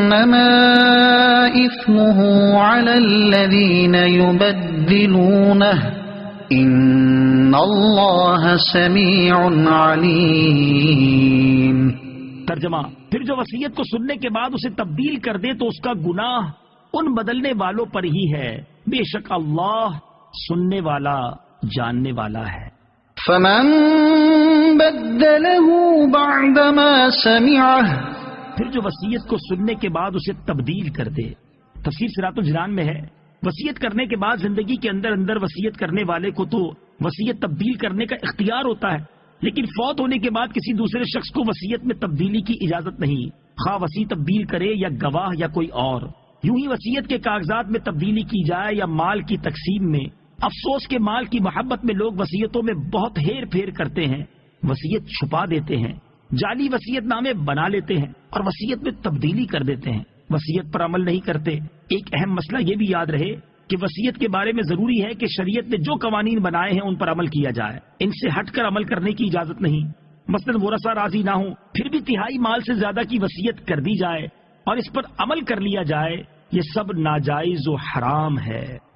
انما اثمه على الذين يبدلونه ان اللہ سمیع علیم۔ ترجمہ، پھر جو وصیت کو سننے کے بعد اسے تبدیل کر دے تو اس کا گناہ ان بدلنے والوں پر ہی ہے، بے شک اللہ سننے والا جاننے والا ہے۔ فمن بدله بعدما سمعه، پھر جو وصیت کو سننے کے بعد اسے تبدیل کر دے۔ تفسیر صراط الجنان میں ہے، وصیت کرنے کے بعد زندگی کے اندر اندر وصیت کرنے والے کو تو وصیت تبدیل کرنے کا اختیار ہوتا ہے، لیکن فوت ہونے کے بعد کسی دوسرے شخص کو وصیت میں تبدیلی کی اجازت نہیں، خواہ وصی تبدیل کرے یا گواہ یا کوئی اور۔ یوں ہی وصیت کے کاغذات میں تبدیلی کی جائے یا مال کی تقسیم میں، افسوس کے مال کی محبت میں لوگ وصیتوں میں بہت ہیر پھیر کرتے ہیں، وصیت چھپا دیتے ہیں، جعلی وصیت نامے بنا لیتے ہیں اور وصیت میں تبدیلی کر دیتے ہیں، وصیت پر عمل نہیں کرتے۔ ایک اہم مسئلہ یہ بھی یاد رہے کہ وصیت کے بارے میں ضروری ہے کہ شریعت نے جو قوانین بنائے ہیں ان پر عمل کیا جائے، ان سے ہٹ کر عمل کرنے کی اجازت نہیں۔ مثلا ورثہ راضی نہ ہوں پھر بھی تہائی مال سے زیادہ کی وصیت کر دی جائے اور اس پر عمل کر لیا جائے، یہ سب ناجائز و حرام ہے۔